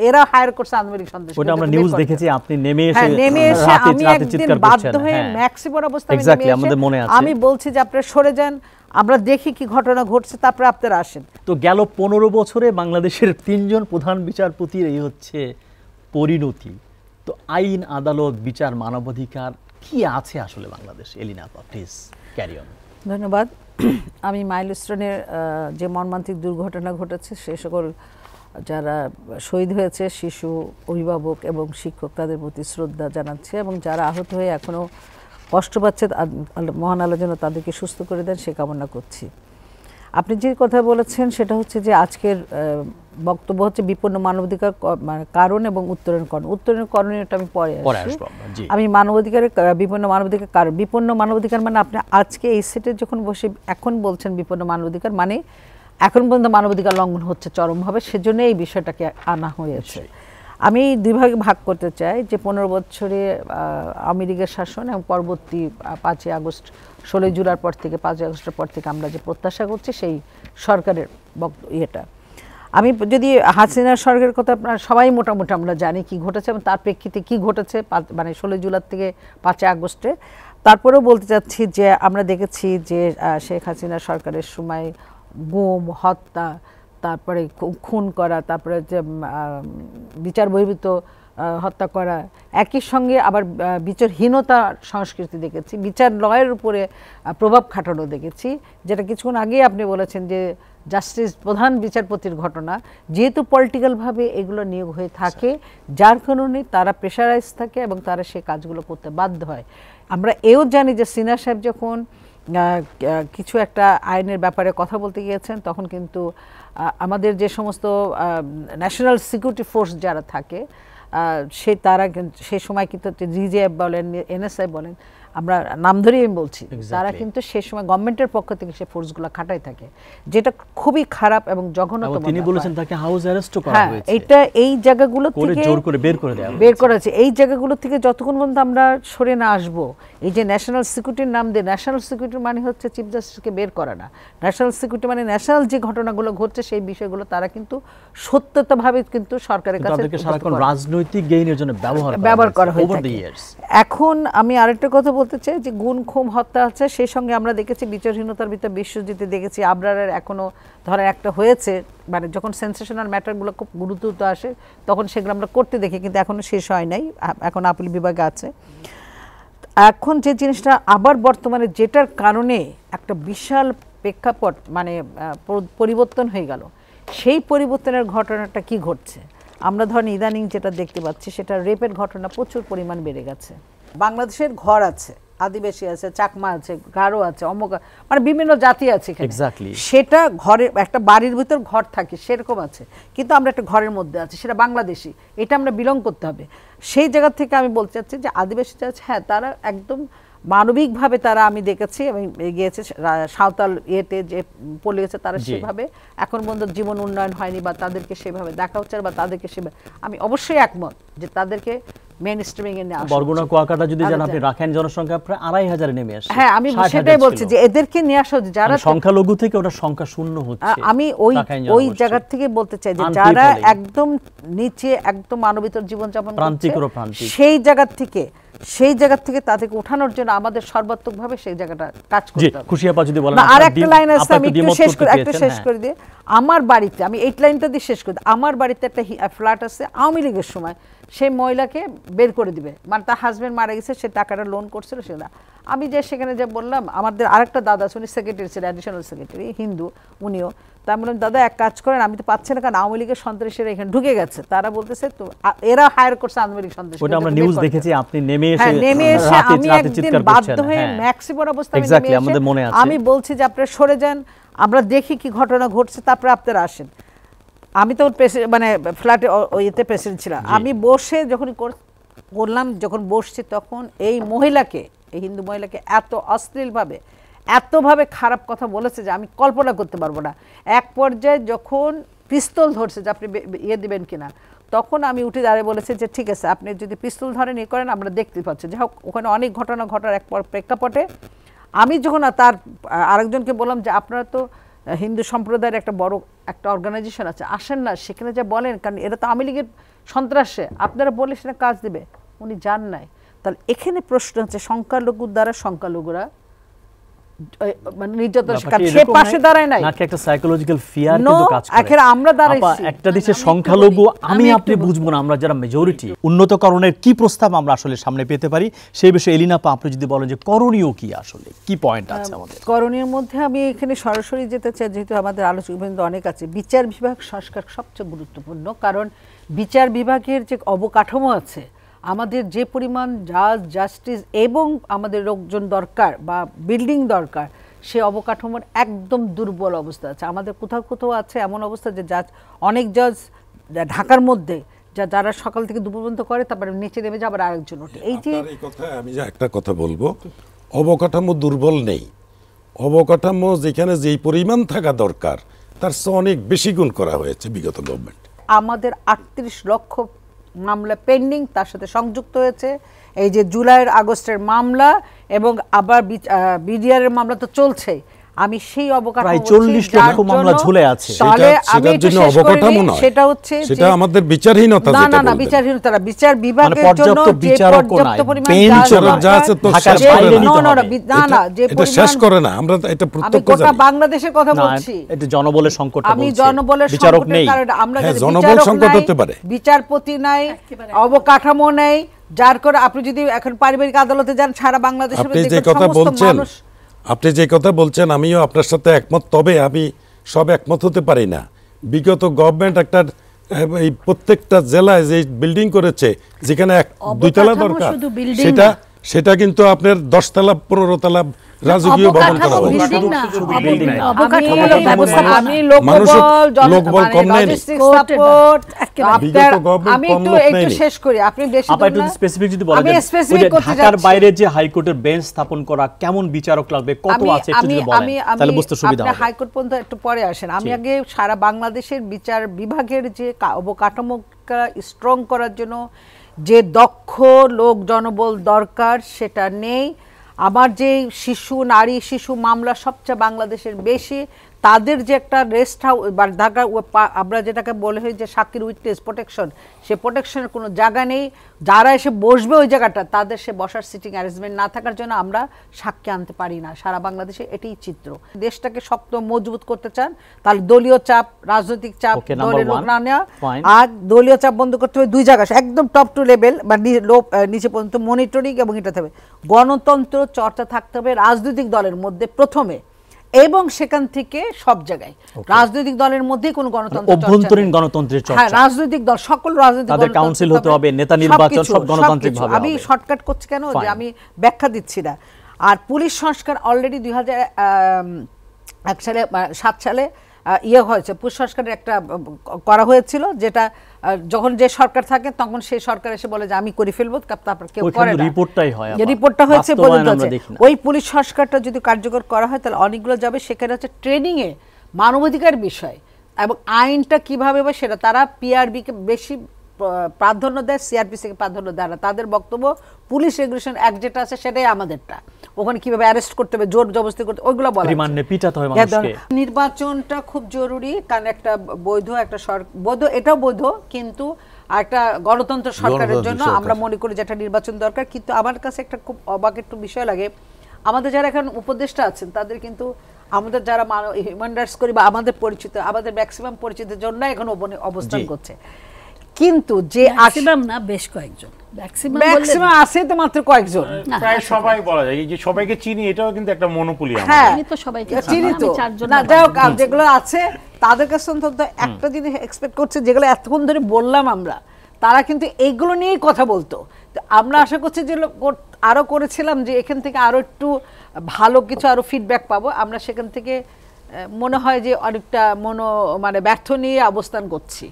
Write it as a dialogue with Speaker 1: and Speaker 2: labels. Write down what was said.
Speaker 1: এরা হায়ার করছে আনসার সন্ত্রাসী।
Speaker 2: ওটা আমরা নিউজ দেখেছি, আপনি নেমে
Speaker 1: এসে আমি একদিন বাধ্য হয়ে ম্যাক্সিমাম অবস্থায় আমি বলছি যে আপনারা সরে যান, আমরা দেখি কি ঘটনা ঘটছে, তারপরে আপনারা আসেন।
Speaker 2: তো গেল 15 বছরে বাংলাদেশের 3 জন প্রধান বিচারপতির এই হচ্ছে পরিণতি। তো আইন, আদালত, বিচার, মানবাধিকার কি আছে আসলে বাংলাদেশে? এলিনা আপা, প্লিজ ক্যারি অন।
Speaker 1: ধন্যবাদ। আমি মাইলস্টোনের যে মর্মান্তিক দুর্ঘটনা ঘটেছে সে সকল যারা শহীদ হয়েছে, শিশু, অভিভাবক এবং শিক্ষক, তাদের প্রতি শ্রদ্ধা জানাচ্ছি, এবং যারা আহত হয়ে এখনও কষ্ট পাচ্ছে মহান আল্লাহ যেন তাদেরকে সুস্থ করে দেন সে কামনা করছি। আপনি যে কথা বলেছেন সেটা হচ্ছে যে আজকের বক্তব্য হচ্ছে বিপন্ন মানবাধিকার কারণ এবং উত্তরণ করণ। উত্তরণ করণীয়টা আমি পরে আসছি। আমি মানবাধিকারের বিপন্ন মানবাধিকার কারণ, বিপন্ন মানবাধিকার মানে আপনি আজকে এই সেটে যখন বসে এখন বলছেন বিপন্ন মানবাধিকার মানে এখন পর্যন্ত মানবাধিকার লঙ্ঘন হচ্ছে চরমভাবে, সেজন্য এই বিষয়টাকে আনা হয়েছে। আমি দুই ভাগে ভাগ করতে চাই যে 15 বছরে আওয়ামী লীগের শাসন এবং পরবর্তী 5ই আগস্ট 16 জুলাইয়ের পর থেকে 5ই আগস্টের পর থেকে আমরা যে প্রত্যাশা করছি সেই সরকারের ইয়েটা। আমি যদি হাসিনার সরকারের কথা আপনারা সবাই মোটামুটি আমরা জানি কি ঘটেছে এবং তার প্রেক্ষিতে কি ঘটেছে মানে 16 জুলাই থেকে 5ই আগস্টে। তারপরেও বলতে চাচ্ছি যে আমরা দেখেছি যে শেখ হাসিনা সরকারের সময় গুম, হত্যা, তারপরে খুন করা, তারপরে যে বিচার বহির্ভূত হত্যা করা, একই সঙ্গে আবার বিচারহীনতা সংস্কৃতি দেখেছি, বিচার লয়ের উপরে প্রভাব খাটানো দেখেছি, যেটা কিছুক্ষণ আগেই আপনি বলেছেন যে জাস্টিস প্রধান বিচারপতির ঘটনা, যেহেতু পলিটিক্যালভাবে এগুলো নিয়োগ হয়ে থাকে যার কারণে তারা প্রেশারাইজ থাকে এবং তারা সে কাজগুলো করতে বাধ্য হয়। আমরা এও জানি যে সিনহা সাহেব যখন কিছু একটা আইনের ব্যাপারে কথা বলতে গিয়েছেন তখন কিন্তু আমাদের যে সমস্ত ন্যাশনাল সিকিউরিটি ফোর্স যারা থাকে তারা সেই সময় কিন্তু জিজেএফ বলেন, এনএসআই বলেন, আমরা নাম ধরেই আমি বলছি, তারা কিন্তু সেই সময় গভর্নমেন্টের পক্ষ থেকে সেই ফোর্সগুলো খাটাই থাকে, যেটা খুবই খারাপ এবং জঘন্যতম।
Speaker 2: তিনি বলেছেন তাকে হাউস অ্যারেস্টও করা হয়েছে।
Speaker 1: এটা এই জায়গাগুলো থেকে
Speaker 2: জোর করে বের করে দেওয়া
Speaker 1: বের করা হয়েছে। এই জায়গাগুলো থেকে যতক্ষণ পর্যন্ত আমরা সরে না আসবো, এই যে ন্যাশনাল সিকিউরিটির নাম দিয়ে, ন্যাশনাল সিকিউরিটি মানে হচ্ছে চিফ জাস্টিসকে বের করা না, ন্যাশনাল সিকিউরিটি মানে ন্যাশনাল যে ঘটনাগুলো ঘটছে সেই বিষয়গুলো তারা কিন্তু সত্যতাভাবে কিন্তু সরকারের কাছে
Speaker 2: রাজনৈতিক গেইনের জন্য
Speaker 1: ব্যবহার করা হয়ে থাকে। এখন আমি আরেকটা কথা বলতে চাই যে গুণ, খুন, হত্যা আছে, সেই সঙ্গে আমরা দেখেছি বিচারহীনতার ভিতরে বিশ্বজিতে দেখেছি আবরারের এখনো ধরেন একটা হয়েছে, মানে যখন সেন্সেশনাল ম্যাটারগুলো খুব গুরুত্ব আসে তখন সেগুলো আমরা করতে দেখি, কিন্তু এখনো শেষ হয় নাই, এখন আপিল বিভাগে আছে। এখন যে জিনিসটা আবার বর্তমানে যেটার কারণে একটা বিশাল প্রেক্ষাপট মানে পরিবর্তন হয়ে গেল, সেই পরিবর্তনের ঘটনাটা কি ঘটছে আমরা ধরেন ইদানিং যেটা দেখতে পাচ্ছি সেটা রেপের ঘটনা প্রচুর পরিমাণ বেড়ে গেছে। বাংলাদেশের ঘর আছে, আদিবাসী আছে, চাকমা আছে, গারো আছে, অমুক মানে বিভিন্ন জাতি আছে, সেটা ঘরে একটা বাড়ির ভিতর ঘর থাকে সেরকম আছে, কিন্তু আমরা একটা ঘরের মধ্যে আছি, সেটা বাংলাদেশি, এটা আমরা বিলং করতে হবে। সেই জায়গা থেকে আমি বলতে চাচ্ছি যে আদিবাসী আছে, হ্যাঁ তারা একদম মানবিকভাবে তারা আমি দেখেছি এবং গিয়েছে সাঁওতাল ইয়েতে যে পড়ে গেছে তারা সেভাবে এখন পর্যন্ত জীবন উন্নয়ন হয়নি বা তাদেরকে সেভাবে দেখা হচ্ছে বা তাদেরকে সেভাবে আমি অবশ্যই একমত যে তাদেরকে মেইন স্ট্রিমিং এ নেওয়া।
Speaker 2: বরগুনা কুয়াকাটা যদি জান আপনি রাখেন জনসংখ্যা প্রায় 2500 নেমে আসছে।
Speaker 1: হ্যাঁ আমি সেটাই বলছি যে এদেরকে নিয়ে আসা যারা
Speaker 2: সংখ্যালঘু থেকে ওটা সংখ্যা শূন্য হচ্ছে।
Speaker 1: আমি ওই জায়গা থেকে বলতে চাই যে যারা একদম নিচে একদম মানবিতর জীবনযাপন করছে সেই জায়গা থেকে তাদেরকে ওঠানোর জন্য আমাদের সর্বাত্মকভাবে সেই জায়গাটা কাজ করতে হবে।
Speaker 2: খুশি আপা যদি বলেন
Speaker 1: আর একটা লাইন আছে আমি একটু শেষ করে দিই। আমার বাড়িতে আমি এই লাইনটা দিয়ে শেষ করে দিই। আমার বাড়িতে একটা ফ্ল্যাট আছে, আওয়ামী লীগের সময় সেই মহিলাকে বের করে দিবে, মানে তার হাজবেন্ড মারা গেছে, সে টাকাটা লোন করছিল সেটা। আমি যে সেখানে যে বললাম আমাদের আরেকটা দাদা আছে, উনি সেক্রেটারি ছিলেন, অ্যাডিশনাল সেক্রেটারি, হিন্দু উনিও, তা বললাম দাদা এক কাজ করেন, আমি তো পাচ্ছি না কারণ আওয়ামী লীগের সন্ত্রাসীরা এখানে ঢুকে গেছে, তারা বলতেছে তো এরা হায়ার করছে আওয়ামী লীগ সন্ত্রাসী।
Speaker 2: ওটা আমরা নিউজ দেখেছি, আপনি নেমে
Speaker 1: এসে আমি একদিন বাধ্য হয়ে ম্যাক্সিমাম অবস্থায় আমি বলছি যে আপনারা সরে যান, আমরা দেখি কি ঘটনা ঘটছে, তারপরে আপনারা আসেন। আমি তো মানে ফ্ল্যাটে ইয়েতে প্রেসিডেন্ট ছিলাম, আমি বসে যখন করলাম, যখন বসছি তখন এই মহিলাকে, এই হিন্দু মহিলাকে এত অশ্লীলভাবে এতভাবে খারাপ কথা বলেছে যে আমি কল্পনা করতে পারবো না। এক পর্যায়ে যখন পিস্তল ধরছে যে আপনি ইয়ে দিবেন কিনা, তখন আমি উঠে দাঁড়িয়ে বলেছি যে ঠিক আছে আপনি যদি পিস্তল ধরেন ইয়ে করেন আমরা দেখতে পাচ্ছি। যাই হোক ওখানে অনেক ঘটনা ঘটার এক প্রেক্ষাপটে আমি যখন তার আরেকজনকে বললাম যে আপনারা তো হিন্দু সম্প্রদায়ের একটা বড় একটা অর্গানাইজেশন আছে, আসেন না সেখানে যা বলেন, কারণ এরা তো আওয়ামী লীগের সন্ত্রাসে, আপনারা বলে সেটা কাজ দেবে, উনি যান নাই। তাহলে এখানে প্রশ্ন হচ্ছে সংখ্যালঘুর দ্বারা সংখ্যালঘুরা মানে নির্যাতন, সে পাশে দাঁড়ায় নাই
Speaker 2: নাকি একটা সাইকোলজিক্যাল ফিয়ার কিন্তু কাজ করে।
Speaker 1: এখন আমরা দাঁড়াইছি
Speaker 2: একটা দেশের সংখ্যালঘু আমি আপনি বুঝবো না, আমরা যারা মেজরিটি। উন্নতকরণের কি প্রস্তাব আমরা আসলে সামনে পেতে পারি সেই বিষয়ে এলিনা আপা আপনি যদি বলেন যে করণীয় কি, আসলে কি পয়েন্ট আছে আমাদের
Speaker 1: করণীয় মধ্যে? আমি এখানে সরাসরি যেতে চাই, যেহেতু আমাদের আলোচক বৃন্দ অনেক আছে। বিচার বিভাগ সংস্কার সবচেয়ে গুরুত্বপূর্ণ, কারণ বিচার বিভাগের যে অবকাঠামো আছে, আমাদের যে পরিমাণ জাস্টিস এবং আমাদের লোকজন দরকার বা বিল্ডিং দরকার, সে অবকাঠামোর একদম দুর্বল অবস্থা আছে। আমাদের কোথাও কোথাও আছে এমন অবস্থা যে জাজ, অনেক জাজ ঢাকার মধ্যে যারা সকাল থেকে দুপুর পর্যন্ত করে, তারপরে নিচে নেমে যায় আবার আরেকজন ওঠে। এই যে
Speaker 3: কথায় আমি যে একটা কথা বলবো, অবকাঠামো দুর্বল নেই, অবকাঠামো যেখানে যেই পরিমাণ থাকা দরকার তার চেয়ে অনেক বেশি গুণ করা হয়েছে বিগত গভর্নমেন্ট।
Speaker 1: আমাদের 38 লক্ষ মামলা পেন্ডিং, তার সাথে সংযুক্ত হয়েছে এই যে জুলাইয়ের আগস্টের মামলা, এবং আবার বিডিআর এর মামলা তো চলছে। আমি সেই অবকাঠামো
Speaker 2: প্রায় 40 লক্ষ মামলা ঝুলে আছে।
Speaker 3: সেটার জন্য অবকাঠামো নয়,
Speaker 1: সেটা হচ্ছে
Speaker 3: সেটা আমাদের বিচারহীনতা।
Speaker 1: না না না, বিচারহীনতা, বিচার বিভাগের জন্য যে পর্যাপ্ত পরিমাণ
Speaker 3: যা আছে তো শেষ করে না, না যে এটা শেষ করে না। আমরা এটা প্রত্যক্ষ জানি, গোটা
Speaker 1: বাংলাদেশের কথা বলছি।
Speaker 2: এটা জনবলের সংকট,
Speaker 1: আমি জনবলের সংকটের কারণে আমরা
Speaker 3: জনবল সংকট হতে পারে,
Speaker 1: বিচারপতি নাই, অবকাঠামো নেই, যার করে আপনি যদি এখন পারিবারিক আদালতে যান সারা বাংলাদেশের
Speaker 3: আপনি যে কথা বলছেন, আমিও আপনার সাথে একমত। তবে আমি সব একমত হতে পারি না। বিগত গভর্নমেন্ট একটা এই প্রত্যেকটা জেলায় যে বিল্ডিং করেছে, যেখানে 2 তলা দরকার, সেটা কিন্তু আপনার 10 তলা 15 তলা রাজকীয় ভবন করা হয়েছে। লোকবল কম নেই।
Speaker 1: আমি একটু শেষ করি, আপনি বেশি
Speaker 2: স্পেসিফিক যদি বলেন, ঢাকার বাইরে যে হাইকোর্টের বেঞ্চ স্থাপন করা, কেমন বিচারক লাগবে, কত আছে একটু যদি বলেন তাহলে বুঝতে সুবিধা হবে।
Speaker 1: হাইকোর্ট পর্যন্ত একটু পরে আসেন, আমি আগে সারা বাংলাদেশের বিচার বিভাগের যে অবকাঠামো স্ট্রং করার জন্য যে দক্ষ লোক জনবল দরকার সেটা নেই। আমার যে নারী শিশু মামলা সবচেয়ে বাংলাদেশের বেশি, তাদের যে একটা রেস্ট হাউস বা ঢাকা আমরা যেটাকে বলে হয় যে সাক্ষীর উইটনেস প্রোটেকশন, সে প্রোটেকশনের কোনো জায়গা নেই। যারা এসে বসবে ওই জায়গাটা, তাদের সে বসার সিটিং অ্যারেঞ্জমেন্ট না থাকার জন্য আমরা সাক্ষী আনতে পারি না। সারা বাংলাদেশে এটাই চিত্র। দেশটাকে শক্ত মজবুত করতে চান, তাহলে দলীয় চাপ, রাজনৈতিক চাপ, দলের লোক না নেওয়া, আর দলীয় চাপ বন্ধ করতে হবে 2 জায়গায়, একদম টপ টু লেভেল বা নিচে পর্যন্ত মনিটরিং, এবং এটা হবে গণতন্ত্র চর্চা থাকতে হবে রাজনৈতিক দলের মধ্যে প্রথমে, এবং সেখান থেকে সব জায়গায় রাজনৈতিক দলের মধ্যেই কোনো গণতন্ত্র,
Speaker 2: অভ্যন্তরীণ গণতন্ত্রের চর্চা।
Speaker 1: হ্যাঁ, রাজনৈতিক দল, সকল রাজনৈতিক
Speaker 2: দল, কাউন্সিল হতে হবে, নেতা নির্বাচন সব গণতান্ত্রিক ভাবে।
Speaker 1: আমি শর্টকাট করছি কেন, যে আমি ব্যাখ্যা দিচ্ছি না। আর পুলিশ সংস্কার অলরেডি 2007 সালে হয়েছে, পুলিশ সংস্কারের একটা করা হয়েছিল, যেটা যখন যে সরকার থাকে তখন সেই সরকার এসে বলে যে আমি করে ফেলবো, তারপর কেউ করে না, রিপোর্টটা হয়েছে পর্যন্ত। ওই পুলিশ সংস্কারটা যদি কার্যকর করা হয় তাহলে অনেকগুলো যাবে। সেখানে হচ্ছে ট্রেনিং এ মানবাধিকার বিষয় এবং আইনটা কিভাবে হবে সেটা, তারা পিআরবি কে বেশি প্রাধান্য দেয়, সিআরপিসি কে প্রাধান্য দেয় না। তাদের বক্তব্য পুলিশ রেগুলেশন অ্যাক্ট যেটা আছে সেটাই আমাদেরটা, ওখানে কিভাবে অ্যারেস্ট করতে হবে, জোর জবরদস্তি করতে, ওইগুলো বলা। নির্বাচনটা খুব জরুরি, কারণ একটা বৈধ একটা বৈধ, এটাও বৈধ, কিন্তু একটা গণতন্ত্র সরকারের জন্য আমরা মনে করি যে একটা নির্বাচন দরকার। কিন্তু আমার কাছে একটা খুব অবাক একটু বিষয় লাগে, আমাদের যারা এখন উপদেষ্টা আছেন তাদের কিন্তু আমাদের যারা হিউম্যান রাইটস করি বা আমাদের পরিচিত, আমাদের ম্যাক্সিমাম পরিচিতের জন্য এখন অবস্থান করছে, কিন্তু যে
Speaker 4: ম্যাক্সিমাম না, বেশ কয়েকজন,
Speaker 1: ম্যাক্সিমাম আছে তো মাত্র কয়েকজন,
Speaker 5: প্রায় সবাই বলা যায়। এই যে সবাইকে চিনি, এটাও কিন্তু একটা মনোপলি।
Speaker 1: হ্যাঁ,
Speaker 4: আমি তো সবাইকে
Speaker 1: চিনি তো, না যাই হোক, যেগুলো আছে তাদের কাছে অন্তত একটা জিনিস এক্সপেক্ট করছে, যেগুলো এতক্ষণ ধরে বললাম আমরা, তারা কিন্তু এইগুলো নিয়েই কথা বলতো। আমরা আশা করছি যে আরো করেছিলাম যে এখান থেকে আরো একটু ভালো কিছু আরো ফিডব্যাক পাবো আমরা, সেখান থেকে মনে হয় যে অনেকটা ব্যর্থ নিয়ে অবস্থান করছি।